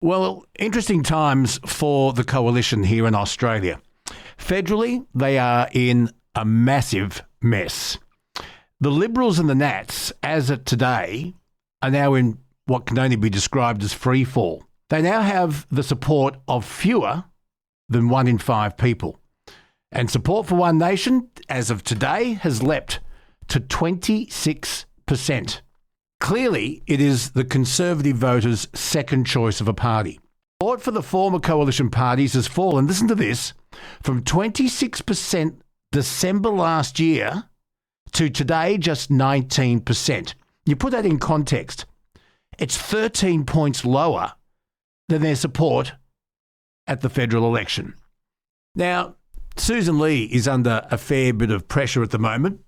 Well, interesting times for the coalition here in Australia. Federally, they are in a massive mess. The Liberals and the Nats, as of today, are now in what can only be described as free fall. They now have the support of fewer than 1 in 5 people. And support for One Nation, as of today, has leapt to 26%. Clearly, it is the Conservative voters' second choice of a party. Support for the former coalition parties has fallen, listen to this, from 26% December last year to today just 19%. You put that in context, it's 13 points lower than their support at the federal election. Now, Susan Lee is under a fair bit of pressure at the moment,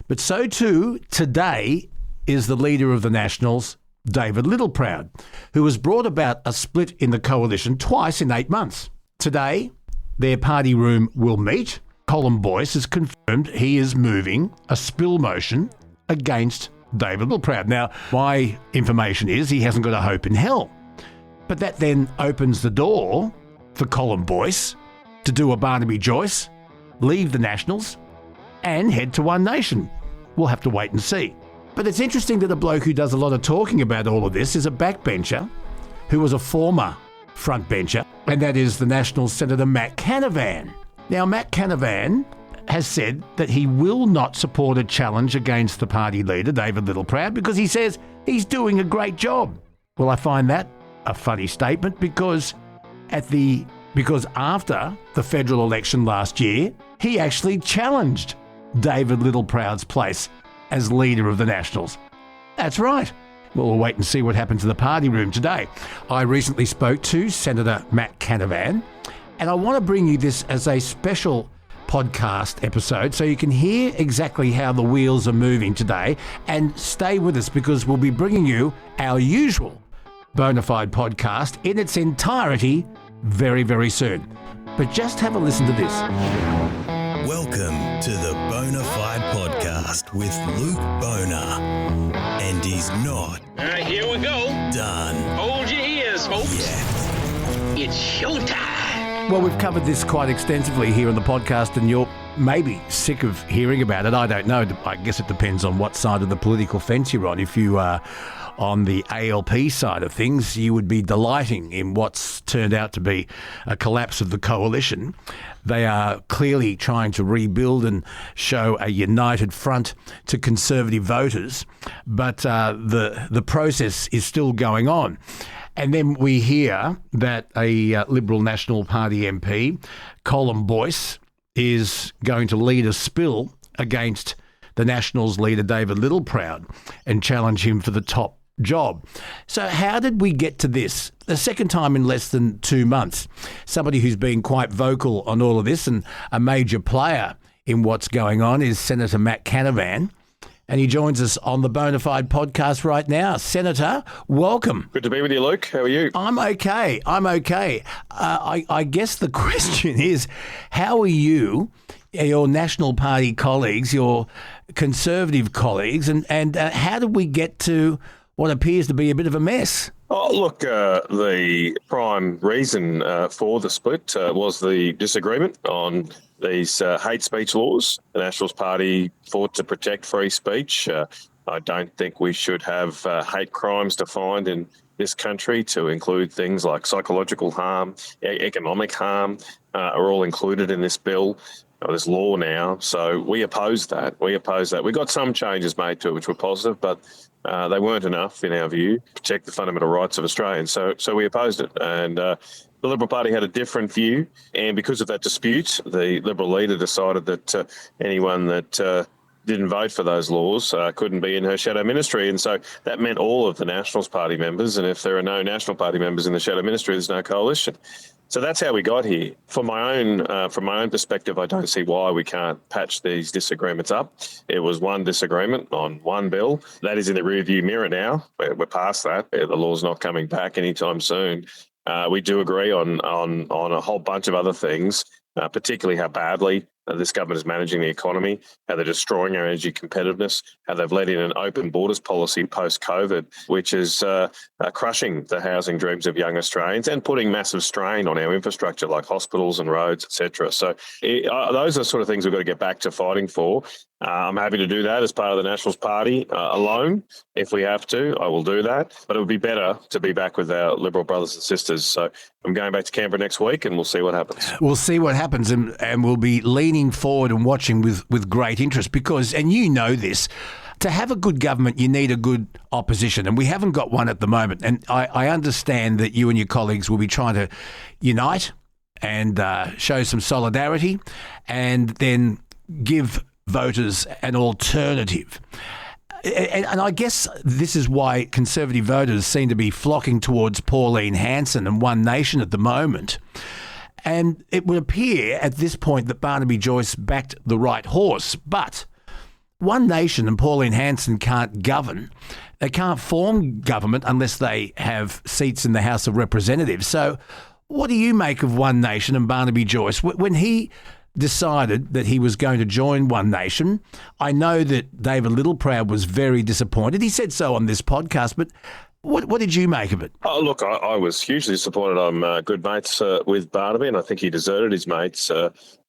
but so too today is the leader of the Nationals, David Littleproud, who has brought about a split in the coalition twice in 8 months. Today, their party room will meet. Colin Boyce has confirmed he is moving a spill motion against David Littleproud. Now, my information is he hasn't got a hope in hell. But that then opens the door for Colin Boyce to do a Barnaby Joyce, leave the Nationals, and head to One Nation. We'll have to wait and see. But it's interesting that a bloke who does a lot of talking about all of this is a backbencher who was a former frontbencher, and that is the National Senator Matt Canavan. Now, Matt Canavan has said that he will not support a challenge against the party leader, David Littleproud, because he says he's doing a great job. Well, I find that a funny statement because after the federal election last year, he actually challenged David Littleproud's place as leader of the Nationals. That's right. Well, we'll wait and see what happens in the party room today. I recently spoke to Senator Matt Canavan, and I want to bring you this as a special podcast episode so you can hear exactly how the wheels are moving today, and stay with us because we'll be bringing you our usual Bonafide podcast in its entirety very, very soon. But just have a listen to this. Welcome to the Bonafide podcast with Luke Bonar. And he's not. All right, here we go. Done. Hold your ears, folks. Yeah. It's showtime. Well, we've covered this quite extensively here on the podcast, and you're maybe sick of hearing about it. I don't know. I guess it depends on what side of the political fence you're on. If you are on the ALP side of things, you would be delighting in what's turned out to be a collapse of the coalition. They are clearly trying to rebuild and show a united front to Conservative voters, but the process is still going on. And then we hear that a Liberal National Party MP, Colin Boyce, is going to lead a spill against the Nationals leader, David Littleproud, and challenge him for the top job. So how did we get to this? The second time in less than 2 months. Somebody who's been quite vocal on all of this and a major player in what's going on is Senator Matt Canavan. And he joins us on the Bonafide podcast right now. Senator, welcome. Good to be with you, Luke. How are you? I'm okay. I guess the question is, how are you, your National Party colleagues, your Conservative colleagues, and how did we get to what appears to be a bit of a mess? Oh, look, the prime reason for the split was the disagreement on these hate speech laws. The Nationals Party fought to protect free speech. I don't think we should have hate crimes defined in this country to include things like psychological harm, economic harm, are all included in this bill. This law now. So we oppose that. We got some changes made to it, which were positive, but they weren't enough, in our view, to protect the fundamental rights of Australians. So we opposed it. And the Liberal Party had a different view. And because of that dispute, the Liberal leader decided that anyone that didn't vote for those laws couldn't be in her shadow ministry. And so that meant all of the Nationals Party members. And if there are no National Party members in the shadow ministry, there's no coalition. So that's how we got here. From my own perspective, I don't see why we can't patch these disagreements up. It was one disagreement on one bill. That is in the rearview mirror now. We're past that. The law's not coming back anytime soon. We do agree on a whole bunch of other things, particularly how badly this government is managing the economy, how they're destroying our energy competitiveness, how they've led in an open borders policy post-COVID, which is crushing the housing dreams of young Australians and putting massive strain on our infrastructure like hospitals and roads, etc. So those are the sort of things we've got to get back to fighting for. I'm happy to do that as part of the Nationals Party alone. If we have to, I will do that. But it would be better to be back with our Liberal brothers and sisters. So I'm going back to Canberra next week and we'll see what happens. We'll see what happens and we'll be leaning forward and watching with great interest because, and you know this, to have a good government, you need a good opposition, and we haven't got one at the moment. And I understand that you and your colleagues will be trying to unite and show some solidarity and then give voters an alternative. And I guess this is why Conservative voters seem to be flocking towards Pauline Hanson and One Nation at the moment. And it would appear at this point that Barnaby Joyce backed the right horse. But One Nation and Pauline Hanson can't govern. They can't form government unless they have seats in the House of Representatives. So what do you make of One Nation and Barnaby Joyce? When he decided that he was going to join One Nation, I know that David Littleproud was very disappointed. He said so on this podcast, but what did you make of it? Oh, look, I was hugely disappointed. I'm good mates with Barnaby, and I think he deserted his mates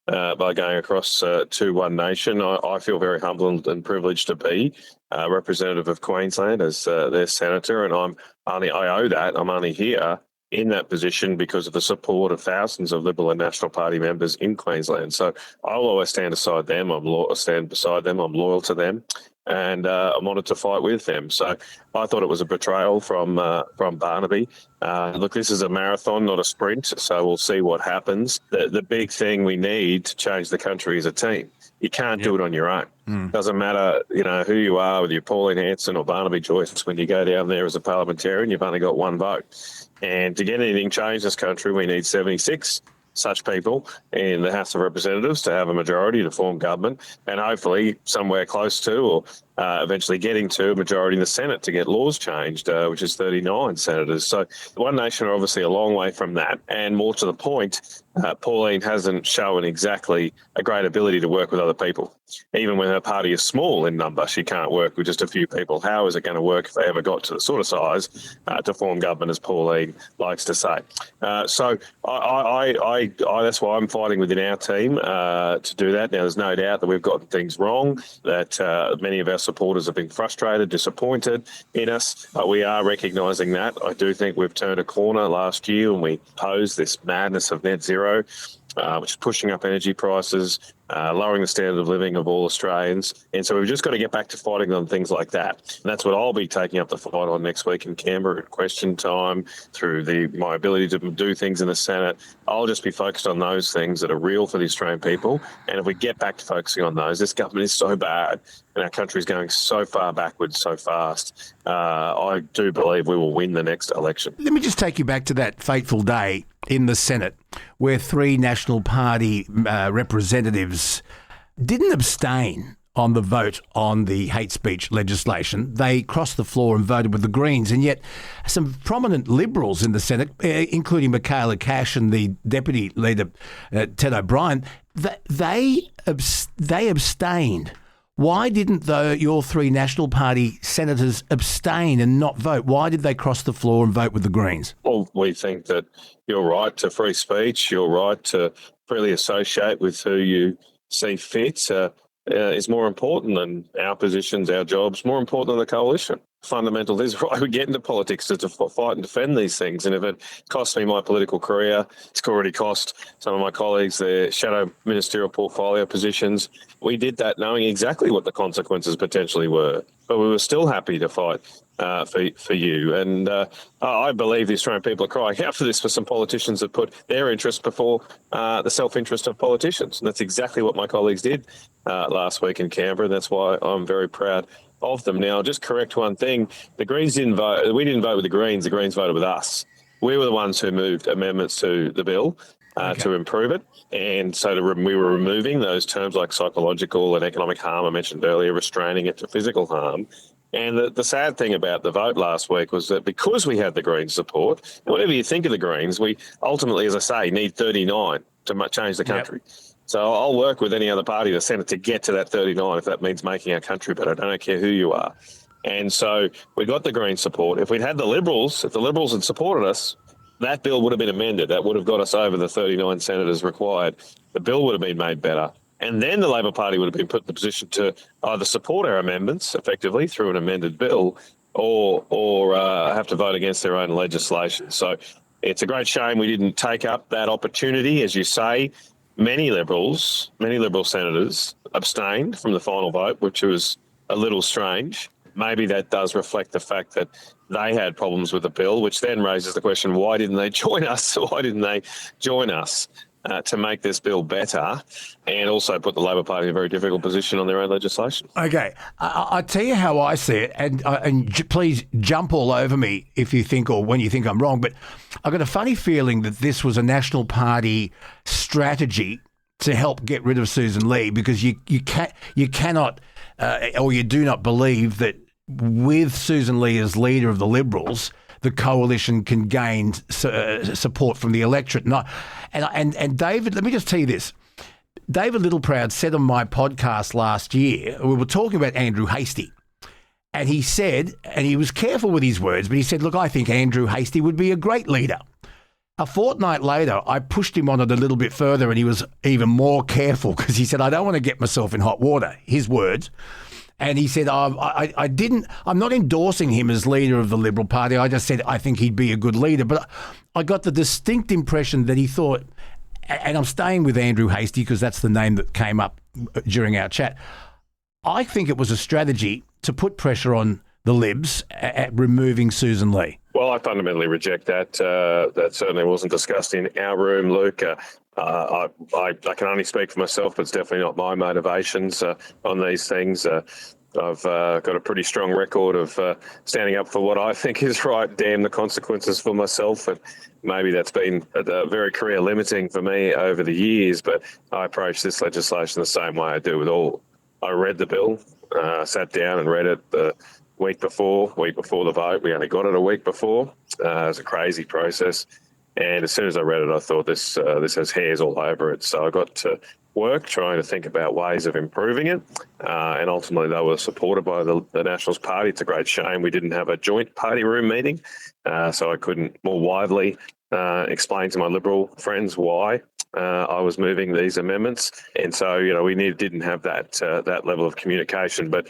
by going across to One Nation. I feel very humbled and privileged to be representative of Queensland as their senator, and I owe that. I'm only here in that position because of the support of thousands of Liberal and National Party members in Queensland. So I'll always stand beside them. I'm loyal to them, and I'm honoured to fight with them. So I thought it was a betrayal from Barnaby. Look, this is a marathon, not a sprint, so we'll see what happens. The big thing we need to change the country is a team. You can't do it on your own. Doesn't matter, who you are, whether you're Pauline Hanson or Barnaby Joyce. When you go down there as a parliamentarian, you've only got one vote. And to get anything changed in this country, we need 76 such people in the House of Representatives to have a majority to form government, and hopefully somewhere close to or eventually getting to a majority in the Senate to get laws changed, which is 39 senators. So One Nation are obviously a long way from that. And more to the point, Pauline hasn't shown exactly a great ability to work with other people. Even when her party is small in number, she can't work with just a few people. How is it going to work if they ever got to the sort of size to form government, as Pauline likes to say? So that's why I'm fighting within our team to do that. Now, there's no doubt that we've gotten things wrong, that many of our supporters have been frustrated, disappointed in us. We are recognising that. I do think we've turned a corner last year when we posed this madness of net zero, which is pushing up energy prices, lowering the standard of living of all Australians. And so we've just got to get back to fighting on things like that. And that's what I'll be taking up the fight on next week in Canberra at question time, through my ability to do things in the Senate. I'll just be focused on those things that are real for the Australian people. And if we get back to focusing on those, this government is so bad and our country is going so far backwards so fast. I do believe we will win the next election. Let me just take you back to that fateful day in the Senate where 3 National Party representatives didn't abstain on the vote on the hate speech legislation. They crossed the floor and voted with the Greens, and yet some prominent Liberals in the Senate, including Michaela Cash and the Deputy Leader Ted O'Brien, they abstained. Why didn't your 3 National Party senators abstain and not vote? Why did they cross the floor and vote with the Greens? Well, we think that your right to free speech, your right to freely associate with who you see fit is more important than our positions, our jobs, more important than the coalition. Fundamental. This is why we get into politics, to fight and defend these things. And if it costs me my political career, it's already cost some of my colleagues their shadow ministerial portfolio positions. We did that knowing exactly what the consequences potentially were, but we were still happy to fight for you. And I believe the Australian people are crying out for this, for some politicians that put their interest before the self-interest of politicians. And that's exactly what my colleagues did last week in Canberra. And that's why I'm very proud of them. Now, I'll just correct one thing. The Greens didn't vote. We didn't vote with the Greens. The Greens voted with us. We were the ones who moved amendments to the bill to improve it. And so we were removing those terms like psychological and economic harm I mentioned earlier, restraining it to physical harm. And the sad thing about the vote last week was that because we had the Greens support, and whatever you think of the Greens, we ultimately, as I say, need 39 to change the country. Yep. So I'll work with any other party in the Senate to get to that 39 if that means making our country better. I don't care who you are. And so we got the Greens support. If we'd had the Liberals, if the Liberals had supported us, that bill would have been amended. That would have got us over the 39 senators required. The bill would have been made better. And then the Labor Party would have been put in the position to either support our amendments effectively through an amended bill or have to vote against their own legislation. So it's a great shame we didn't take up that opportunity. As you say, many Liberal senators abstained from the final vote, which was a little strange. Maybe that does reflect the fact that they had problems with the bill, which then raises the question, why didn't they join us? Why didn't they join us to make this bill better and also put the Labor Party in a very difficult position on their own legislation? Okay, I'll tell you how I see it, and please jump all over me if you think or when you think I'm wrong, but I've got a funny feeling that this was a National Party strategy to help get rid of Susan Lee, because you cannot or you do not believe that with Susan Lee as leader of the Liberals, the coalition can gain support from the electorate. And David, let me just tell you this. David Littleproud said on my podcast last year, we were talking about Andrew Hastie, and he said, and he was careful with his words, but he said, look, I think Andrew Hastie would be a great leader. A fortnight later, I pushed him on it a little bit further, and he was even more careful because he said, I don't want to get myself in hot water, his words. And he said, I'm not endorsing him as leader of the Liberal Party. I just said I think he'd be a good leader. But I got the distinct impression that he thought, and I'm staying with Andrew Hastie because that's the name that came up during our chat. I think it was a strategy to put pressure on the Libs at removing Susan Lee. Well, I fundamentally reject that. That certainly wasn't discussed in our room, Luke. I can only speak for myself, but it's definitely not my motivations on these things. I've got a pretty strong record of standing up for what I think is right, damn the consequences for myself. And maybe that's been very career limiting for me over the years, but I approach this legislation the same way I do with all. I read the bill, sat down and read it the week before the vote. We only got it a week before. It was a crazy process. And as soon as I read it, I thought this has hairs all over it. So I got to work trying to think about ways of improving it. And ultimately, they were supported by the Nationals Party. It's a great shame we didn't have a joint party room meeting. So I couldn't more widely explain to my Liberal friends why I was moving these amendments. And so, we didn't have that level of communication. But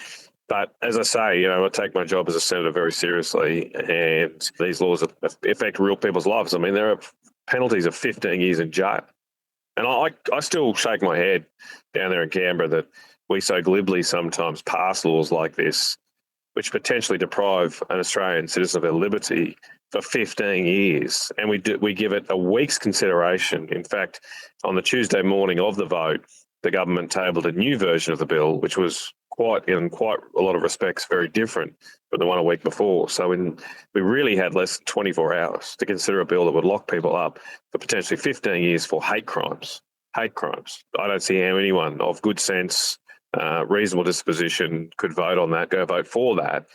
as I say, I take my job as a senator very seriously, and these laws affect real people's lives. I mean, there are penalties of 15 years in jail. And I still shake my head down there in Canberra that we so glibly sometimes pass laws like this, which potentially deprive an Australian citizen of their liberty for 15 years. And we give it a week's consideration. In fact, on the Tuesday morning of the vote, the government tabled a new version of the bill, which was in quite a lot of respects very different from the one a week before. So we really had less than 24 hours to consider a bill that would lock people up for potentially 15 years for hate crimes. Hate crimes. I don't see how anyone of good sense, reasonable disposition could vote on that, go vote for that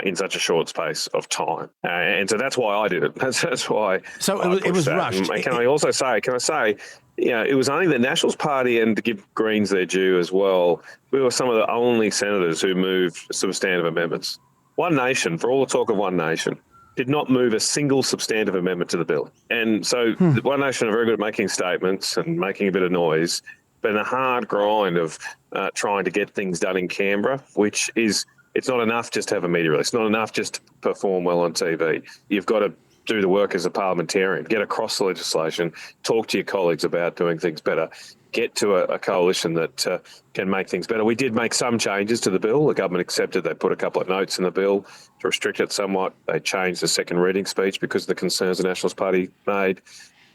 in such a short space of time. And so that's why I did it. That's why. So it was rushed. And can I say, it was only the Nationals Party, and to give Greens their due as well, we were some of the only senators who moved substantive amendments. One Nation, for all the talk of One Nation, did not move a single substantive amendment to the bill. And so One Nation are very good at making statements and making a bit of noise, but in a hard grind of trying to get things done in Canberra, which is, it's not enough just to have a media release. It's not enough just to perform well on TV. You've got to do the work as a parliamentarian, get across the legislation, talk to your colleagues about doing things better, get to a coalition that can make things better. We did make some changes to the bill. The government accepted. They put a couple of notes in the bill to restrict it somewhat. They changed the second reading speech because of the concerns the Nationals Party made,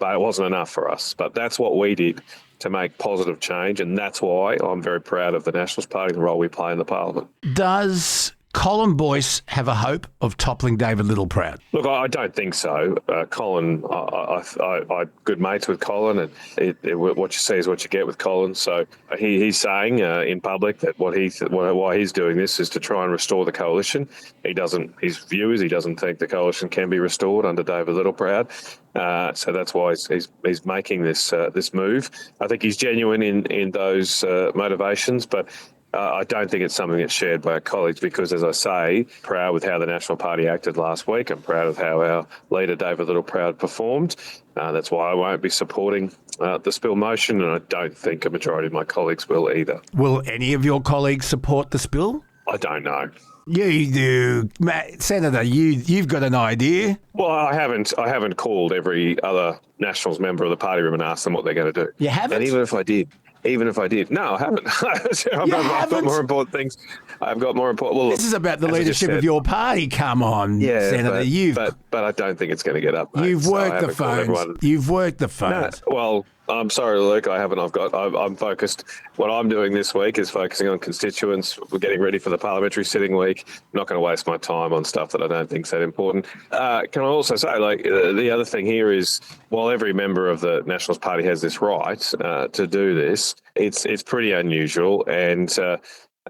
but it wasn't enough for us. But that's what we did to make positive change, and that's why I'm very proud of the Nationals Party and the role we play in the parliament. Does Colin Boyce have a hope of toppling David Littleproud? Look, I don't think so. Colin, I'm good mates with Colin, and what you see is what you get with Colin. So he's saying in public that why he's doing this is to try and restore the coalition. His view is he doesn't think the coalition can be restored under David Littleproud. So that's why he's making this move. I think he's genuine in those motivations, but I don't think it's something that's shared by our colleagues because, as I say, proud with how the National Party acted last week. I'm proud of how our leader, David Littleproud, performed. That's why I won't be supporting the spill motion, and I don't think a majority of my colleagues will either. Will any of your colleagues support the spill? I don't know. You do, Matt, Senator. You've got an idea. Well, I haven't called every other Nationals member of the party room and asked them what they're going to do. You haven't? And even if I did, no, I haven't. I've got more important things. I've got more important. Well, this is about the leadership of your party. Come on, Senator. But I don't think it's going to get up. Mate. You've worked the phones. You've worked the phones. No, well, I'm sorry, Luke. I haven't. I'm focused. What I'm doing this week is focusing on constituents. We're getting ready for the parliamentary sitting week. I'm not going to waste my time on stuff that I don't think is that important. Can I also say, the other thing here is, while every member of the Nationals Party has this right to do this, it's pretty unusual, and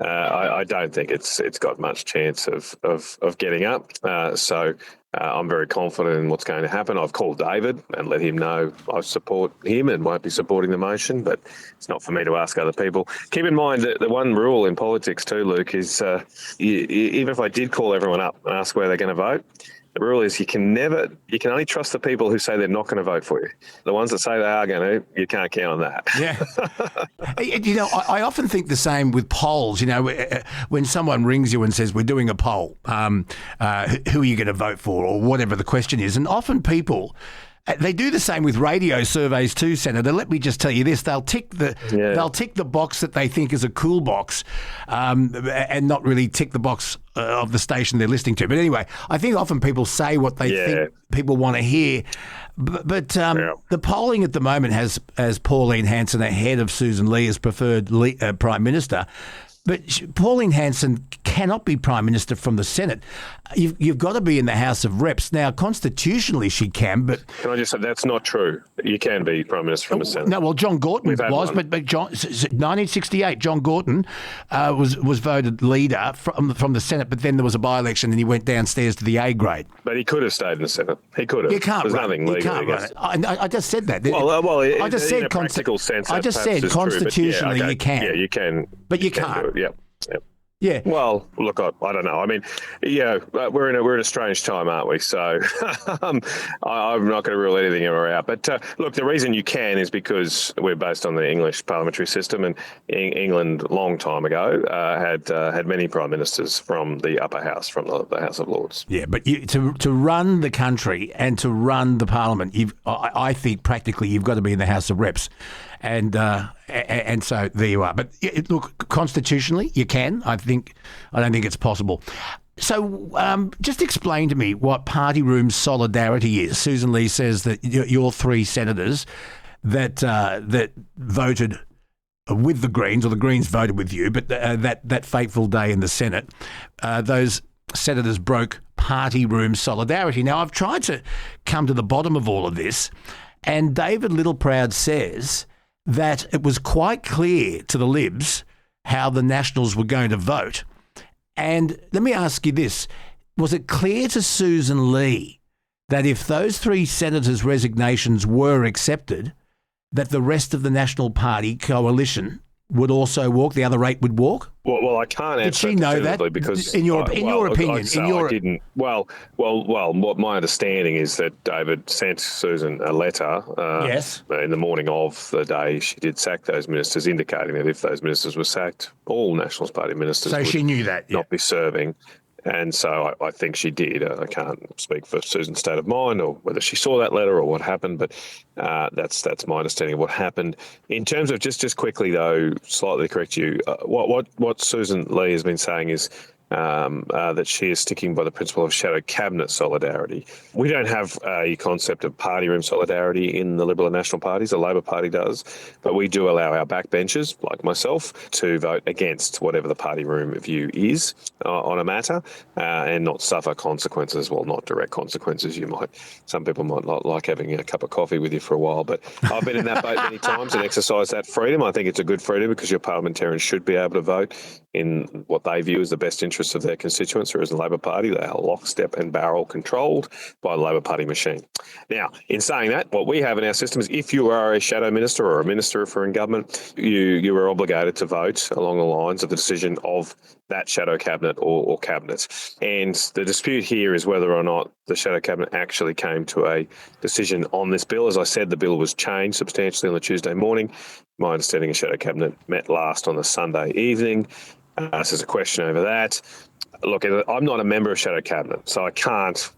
I don't think it's got much chance of getting up. So I'm very confident in what's going to happen. I've called David and let him know I support him and won't be supporting the motion, but it's not for me to ask other people. Keep in mind that the one rule in politics too, Luke, is even if I did call everyone up and ask where they're going to vote, the rule is you can only trust the people who say they're not going to vote for you. The ones that say they are going to, you can't count on that. Yeah. I often think the same with polls. When someone rings you and says, we're doing a poll, who are you going to vote for, or whatever the question is. And often people, they do the same with radio surveys too, Senator. Let me just tell you this: they'll tick the box that they think is a cool box, and not really tick the box of the station they're listening to. But anyway, I think often people say what they think people want to hear. But the polling at the moment has Pauline Hanson ahead of Susan Lee as preferred Prime Minister. But Pauline Hanson cannot be Prime Minister from the Senate. You've got to be in the House of Reps. Now, constitutionally she can, but... Can I just say, that's not true. You can be Prime Minister from the Senate. No, well, John Gorton was, but 1968, John Gorton was voted leader from the Senate, but then there was a by-election and he went downstairs to the A grade. But he could have stayed in the Senate. He could have. You can't There's run, nothing you legal can't run it. I just said that. Well, I just said in a practical sense, I just said constitutionally you can. Yeah, you can. But you can't. Yeah. Yeah. Well, look, I don't know. I mean, we're in a strange time, aren't we? So I'm not going to rule anything ever out. But look, the reason you can is because we're based on the English parliamentary system, and England, long time ago, had many prime ministers from the upper house, from the House of Lords. Yeah, but to run the country and to run the parliament, I think practically you've got to be in the House of Reps. And so there you are. But look, constitutionally, you can. I don't think it's possible. So just explain to me what party room solidarity is. Susan Lee says that your three senators that voted with the Greens, or the Greens voted with you, but that fateful day in the Senate, those senators broke party room solidarity. Now, I've tried to come to the bottom of all of this, and David Littleproud says that it was quite clear to the Libs how the Nationals were going to vote. And let me ask you this. Was it clear to Susan Lee that if those three senators' resignations were accepted, that the rest of the National Party coalition would also walk, the other eight would walk? Well, I can't answer. Did she know that? Because in your opinion, I didn't. Well, what my understanding is that David sent Susan a letter. Yes. In the morning of the day she did sack those ministers, indicating that if those ministers were sacked, all Nationals Party ministers would she knew that, not be serving. And so I think she did. I can't speak for Susan's state of mind or whether she saw that letter or what happened, but that's my understanding of what happened. In terms of just quickly though, slightly correct you. What Susan Lee has been saying is that she is sticking by the principle of shadow cabinet solidarity. We don't have a concept of party room solidarity in the Liberal and National parties. The Labor Party does, but we do allow our backbenchers, like myself, to vote against whatever the party room view is on a matter and not suffer consequences. Well, not direct consequences. Some people might not like having a cup of coffee with you for a while, but I've been in that boat many times and exercised that freedom. I think it's a good freedom because your parliamentarians should be able to vote in what they view as the best interests of their constituents, whereas the Labor Party, they are lockstep and barrel controlled by the Labor Party machine. Now, in saying that, what we have in our system is if you are a shadow minister or a minister if we're in government, you are obligated to vote along the lines of the decision of that shadow cabinet or cabinet. And the dispute here is whether or not the shadow cabinet actually came to a decision on this bill. As I said, the bill was changed substantially on the Tuesday morning. My understanding, a shadow cabinet met last on the Sunday evening. So there's a question over that. Look, I'm not a member of Shadow Cabinet, so I can't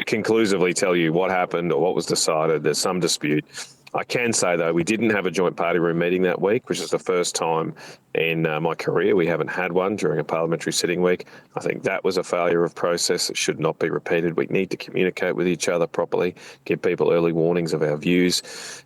conclusively tell you what happened or what was decided. There's some dispute. I can say, though, we didn't have a joint party room meeting that week, which is the first time in my career we haven't had one during a parliamentary sitting week. I think that was a failure of process. It should not be repeated. We need to communicate with each other properly, give people early warnings of our views.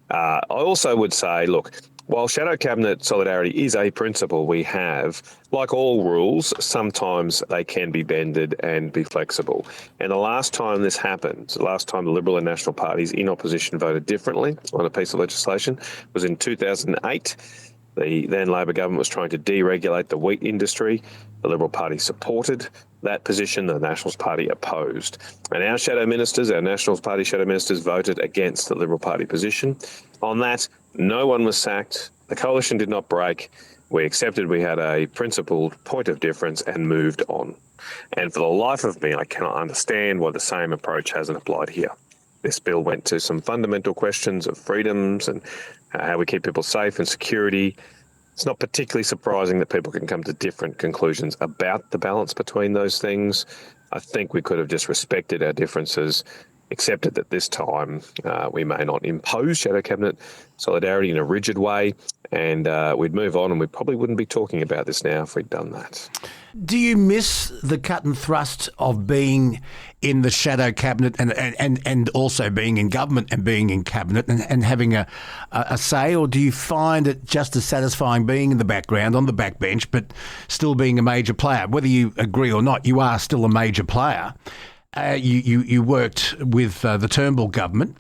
I also would say, look, while shadow cabinet solidarity is a principle we have, like all rules, sometimes they can be bended and be flexible. And the last time this happened, the last time the Liberal and National parties in opposition voted differently on a piece of legislation was in 2008. The then Labor government was trying to deregulate the wheat industry. The Liberal Party supported that position. The Nationals Party opposed. And our shadow ministers, our Nationals Party shadow ministers, voted against the Liberal Party position. On that, no one was sacked. The coalition did not break. We accepted we had a principled point of difference and moved on. And for the life of me, I cannot understand why the same approach hasn't applied here. This bill went to some fundamental questions of freedoms and how we keep people safe and security. It's not particularly surprising that people can come to different conclusions about the balance between those things. I think we could have just respected our differences, accepted that this time we may not impose shadow cabinet solidarity in a rigid way, and we'd move on, and we probably wouldn't be talking about this now if we'd done that. Do you miss the cut and thrust of being in the shadow cabinet and also being in government and being in cabinet and having a say, or do you find it just as satisfying being in the background on the backbench but still being a major player? Whether you agree or not, you are still a major player. You worked with the Turnbull government.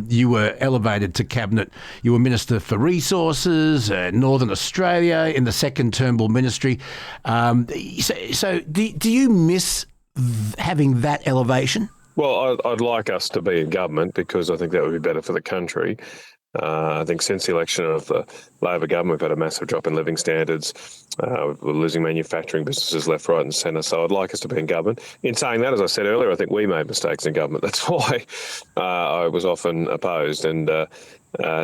You were elevated to cabinet. You were Minister for Resources, Northern Australia, in the second Turnbull ministry. So do you miss having that elevation? Well, I'd like us to be in government because I think that would be better for the country. I think since the election of the Labor government, we've had a massive drop in living standards. We're losing manufacturing businesses left, right and centre. So I'd like us to be in government. In saying that, as I said earlier, I think we made mistakes in government. That's why I was often opposed to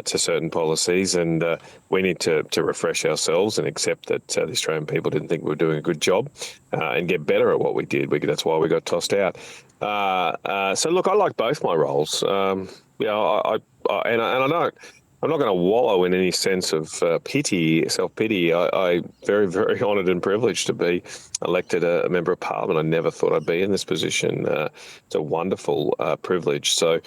certain policies. And we need to refresh ourselves and accept that the Australian people didn't think we were doing a good job and get better at what we did. That's why we got tossed out. So, look, I like both my roles. I'm not going to wallow in any sense of self-pity. I'm very, very honoured and privileged to be elected a member of Parliament. I never thought I'd be in this position. It's a wonderful privilege. So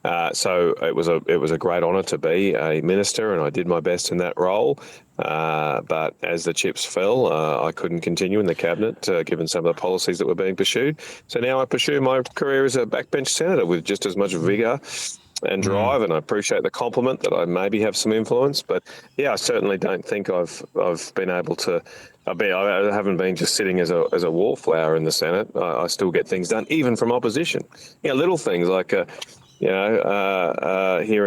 it was a great honour to be a minister, and I did my best in that role. But as the chips fell, I couldn't continue in the cabinet, given some of the policies that were being pursued. So now I pursue my career as a backbench senator with just as much vigour and drive, and I appreciate the compliment that I maybe have some influence. But yeah, I certainly don't think I've been able to. I haven't been just sitting as a wallflower in the Senate. I still get things done, even from opposition. Little things like here in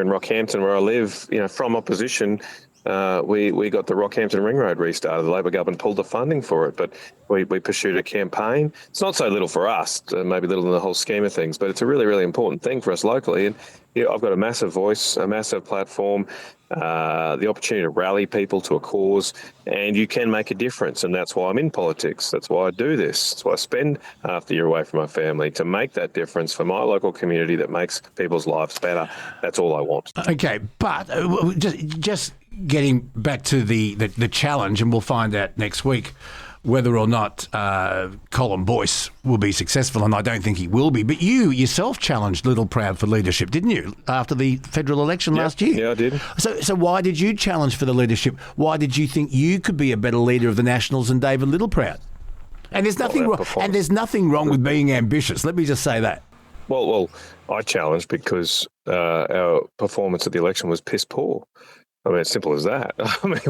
Rockhampton where I live, from opposition. We got the Rockhampton Ring Road restarted. The Labor government pulled the funding for it, but we pursued a campaign. It's not so little for us, maybe little in the whole scheme of things, but it's a really, really important thing for us locally. And I've got a massive voice, a massive platform, the opportunity to rally people to a cause, and you can make a difference. And that's why I'm in politics. That's why I do this. That's why I spend half the year away from my family, to make that difference for my local community that makes people's lives better. That's all I want. Okay, but just getting back to the challenge, and we'll find out next week whether or not Colin Boyce will be successful, and I don't think he will be. But you yourself challenged Littleproud for leadership, didn't you, after the federal election last year? Yeah, I did. So why did you challenge for the leadership? Why did you think you could be a better leader of the Nationals than David Littleproud? And there's nothing wrong. And there's nothing wrong with being ambitious. Let me just say that. Well, I challenged because our performance at the election was piss poor. I mean, it's simple as that. I mean, it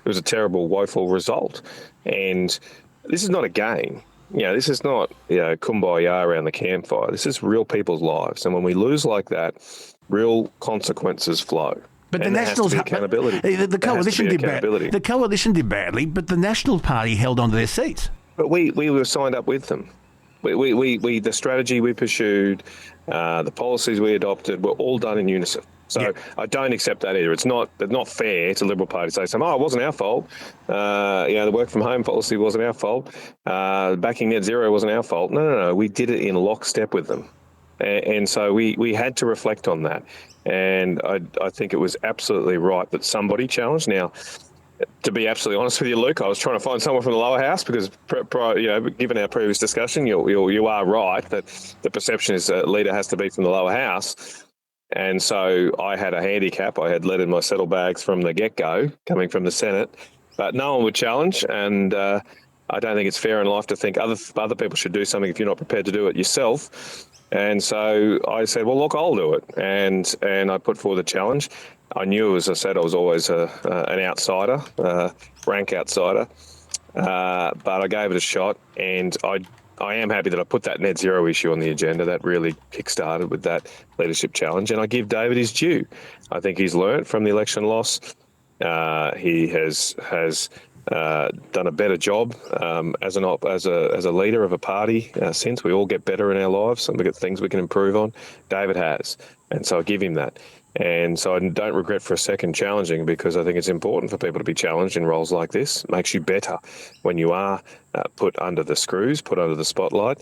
was a terrible, woeful result. And this is not a game. This is not, kumbaya around the campfire. This is real people's lives. And when we lose like that, real consequences flow. But and the Nationals, accountability. The coalition did badly. The coalition did badly, but the National Party held on to their seats. But we were signed up with them. We the strategy we pursued, the policies we adopted were all done in unison. So I don't accept that either. It's not fair to Liberal Party to say, it wasn't our fault. The work from home policy wasn't our fault. Backing net zero wasn't our fault. No. We did it in lockstep with them. And so we had to reflect on that. And I think it was absolutely right that somebody challenged. Now, to be absolutely honest with you, Luke, I was trying to find someone from the lower house because, given our previous discussion, you are right that the perception is a leader has to be from the lower house. And so I had a handicap. I had let in my saddlebags from the get-go, coming from the Senate. But no one would challenge, and I don't think it's fair in life to think other people should do something if you're not prepared to do it yourself. And so I said, well, look, I'll do it. And I put forward the challenge. I knew, as I said, I was always an outsider, rank outsider. But I gave it a shot, and I am happy that I put that net zero issue on the agenda. That really kick-started with that leadership challenge. And I give David his due. I think he's learnt from the election loss. He has done a better job as a leader of a party since. We all get better in our lives and we get things we can improve on. David has. And so I give him that. And so I don't regret for a second challenging, because I think it's important for people to be challenged in roles like this. It makes you better when you are put under the screws, put under the spotlight.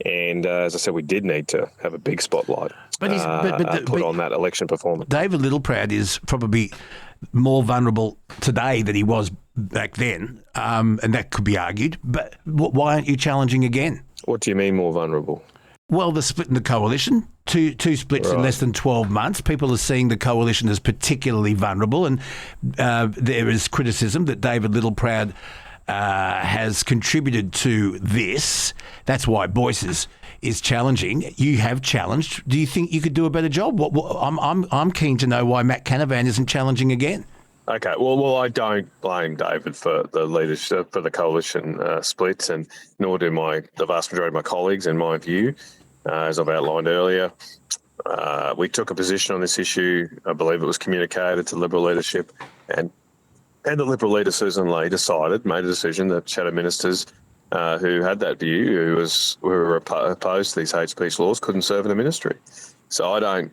And as I said, we did need to have a big spotlight put on that election performance. David Littleproud is probably more vulnerable today than he was back then, and that could be argued. But why aren't you challenging again? What do you mean more vulnerable? Well, the split in the coalition, two splits in less than 12 months. People are seeing the coalition as particularly vulnerable, and there is criticism that David Littleproud has contributed to this. That's why Boyce is challenging. You have challenged. Do you think you could do a better job? I'm keen to know why Matt Canavan isn't challenging again. Okay, well, I don't blame David for the leadership for the coalition splits, and nor do the vast majority of my colleagues. In my view, as I've outlined earlier, we took a position on this issue. I believe it was communicated to Liberal leadership, and the Liberal leader Susan Lee made a decision that shadow ministers who had that view, who were opposed to these hate speech laws, couldn't serve in the ministry. So I don't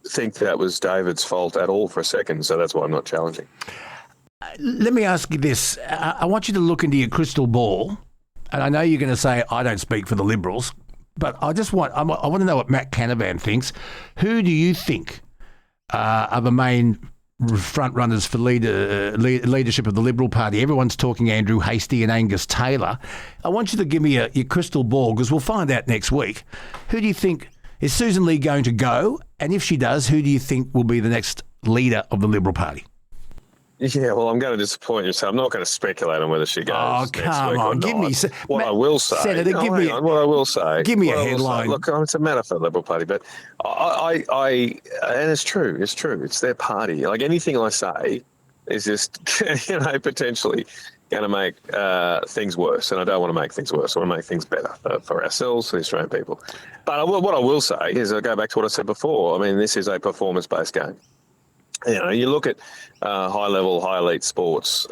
think that was David's fault at all for a second, so that's why I'm not challenging. Let me ask you this. I want you to look into your crystal ball, and I know you're going to say I don't speak for the Liberals, but I want to know what Matt Canavan thinks. Who do you think are the main front runners for leadership of the Liberal Party? Everyone's talking Andrew Hastie and Angus Taylor. I want you to give me your crystal ball, because we'll find out next week. Who do you think, is Susan Lee going to go? And if she does, who do you think will be the next leader of the Liberal Party? Yeah, well, I'm going to disappoint you, so I'm not going to speculate on whether she goes. Oh, come on. Give me... What I will say... Senator, what I will say... Give me a headline. Look, it's a matter for the Liberal Party, but I and it's true. It's their party. Like, anything I say is just, potentially going to make things worse, and I don't want to make things worse. I want to make things better for ourselves, for the Australian people. But what I will say is, I go back to what I said before. I mean, this is a performance-based game. You look at high-level, high-elite sports.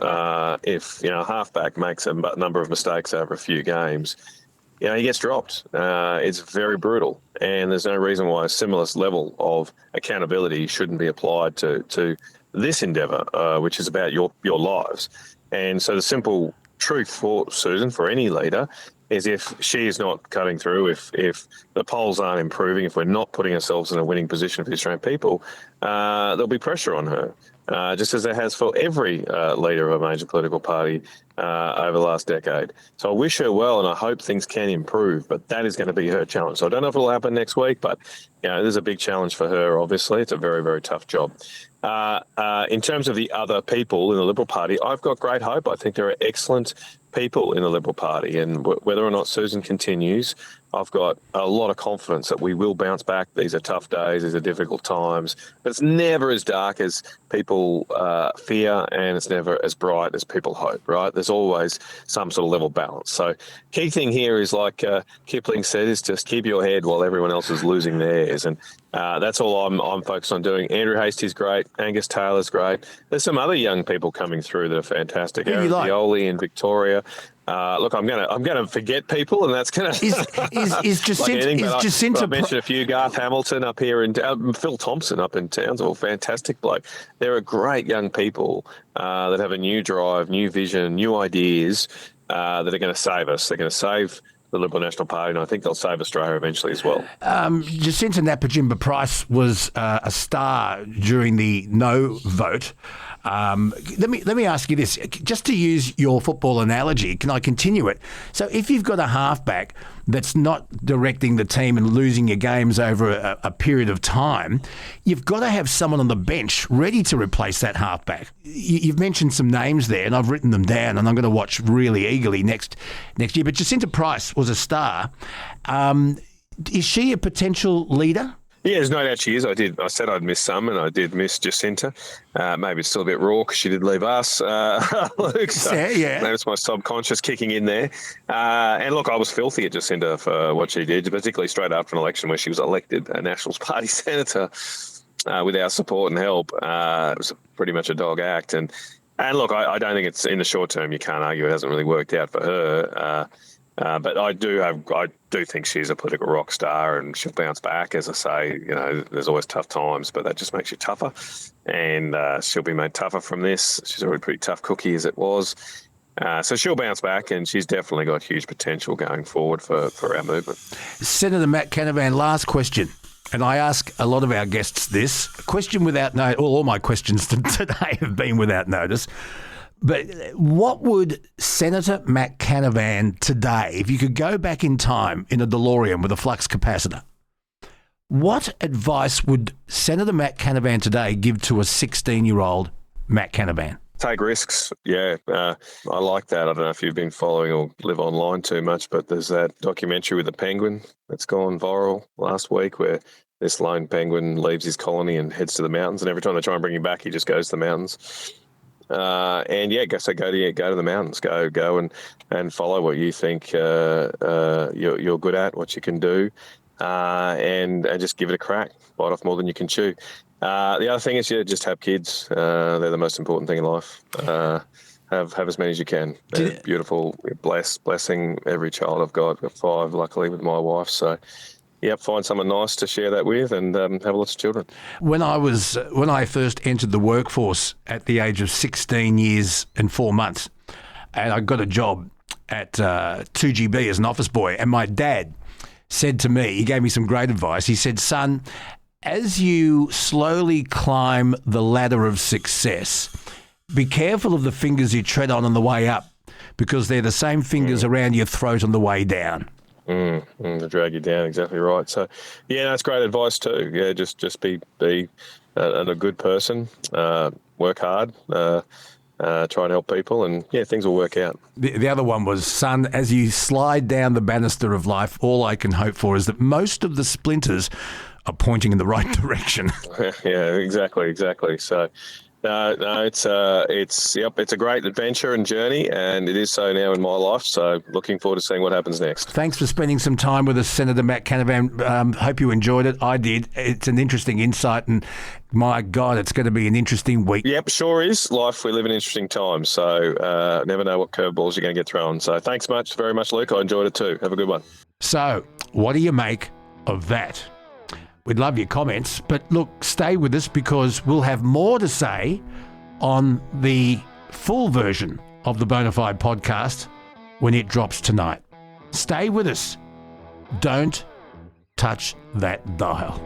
If a halfback makes a number of mistakes over a few games, he gets dropped. It's very brutal, and there's no reason why a similar level of accountability shouldn't be applied to this endeavour, which is about your lives. And so the simple truth for Susan, for any leader, is if she is not cutting through, if the polls aren't improving, if we're not putting ourselves in a winning position for the Australian people, there'll be pressure on her, just as there has for every leader of a major political party over the last decade. So I wish her well, and I hope things can improve, but that is going to be her challenge. So I don't know if it'll happen next week, but there's a big challenge for her, obviously. It's a very, very tough job. In terms of the other people in the Liberal Party, I've got great hope. I think there are excellent people in the Liberal Party, and whether or not Susan continues, I've got a lot of confidence that we will bounce back. These are tough days, these are difficult times, but it's never as dark as people fear, and it's never as bright as people hope, right? There's always some sort of level balance. So key thing here is, like Kipling said, is just keep your head while everyone else is losing theirs. And that's all I'm focused on doing. Andrew Hastie's great. Angus Taylor's great. There's some other young people coming through that are fantastic. Aaron Violi in Victoria. Look, I'm gonna forget people, and that's gonna is Jacinta. I mentioned a few. Garth Hamilton up here, and Phil Thompson up in Townsville, fantastic bloke. There are great young people that have a new drive, new vision, new ideas that are going to save us. They're going to save the Liberal National Party, and I think they'll save Australia eventually as well. Jacinta Napajimba Price was a star during the no vote. Let me ask you this, just to use your football analogy, can I continue it? So if you've got a halfback that's not directing the team and losing your games over a period of time, you've got to have someone on the bench ready to replace that halfback. You've mentioned some names there, and I've written them down, and I'm going to watch really eagerly next year. But Jacinta Price was a star. Is she a potential leader? Yeah, there's no doubt she is. I said I'd miss some, and I did miss Jacinta. Maybe it's still a bit raw because she did leave us, Luke. So yeah. Maybe it's my subconscious kicking in there. And look, I was filthy at Jacinta for what she did, particularly straight after an election where she was elected a Nationals Party senator with our support and help. It was pretty much a dog act. And look, I don't think it's in the short term. You can't argue it hasn't really worked out for her. But I do think she's a political rock star, and she'll bounce back. As I say, there's always tough times, but that just makes you tougher, and she'll be made tougher from this. She's already a pretty tough cookie as it was. So she'll bounce back, and she's definitely got huge potential going forward for our movement. Senator Matt Canavan, last question. And I ask a lot of our guests this. A question without notice. All my questions today have been without notice. But what would Senator Matt Canavan today, if you could go back in time in a DeLorean with a flux capacitor, what advice would Senator Matt Canavan today give to a 16-year-old Matt Canavan? Take risks, yeah. I like that. I don't know if you've been following or live online too much, but there's that documentary with the penguin that's gone viral last week where this lone penguin leaves his colony and heads to the mountains, and every time they try and bring him back, he just goes to the mountains. Go to the mountains. Go and follow what you think you're good at, what you can do, and just give it a crack. Bite off more than you can chew. The other thing is, just have kids. They're the most important thing in life. Have as many as you can. They're beautiful, blessing every child I've got. I've got 5, luckily, with my wife. So. Yep, find someone nice to share that with, and have lots of children. When I first entered the workforce at the age of 16 years and 4 months, and I got a job at 2GB as an office boy, and my dad said to me, he gave me some great advice. He said, "Son, as you slowly climb the ladder of success, be careful of the fingers you tread on the way up, because they're the same fingers around your throat on the way down." To drag you down, exactly right. So, that's great advice too. Yeah, just be a good person, work hard, try and help people, and things will work out. The other one was, "Son, as you slide down the banister of life, all I can hope for is that most of the splinters are pointing in the right direction." Yeah, exactly. So. No, it's a great adventure and journey, and it is so now in my life. So looking forward to seeing what happens next. Thanks for spending some time with us, Senator Matt Canavan. Hope you enjoyed it. I did. It's an interesting insight, and my God, it's going to be an interesting week. Yep, sure is. Life, we live in interesting times, so never know what curveballs you're going to get thrown. So thanks very much, Luke. I enjoyed it too. Have a good one. So, what do you make of that? We'd love your comments, but look, stay with us because we'll have more to say on the full version of the Bonafide podcast when it drops tonight. Stay with us. Don't touch that dial.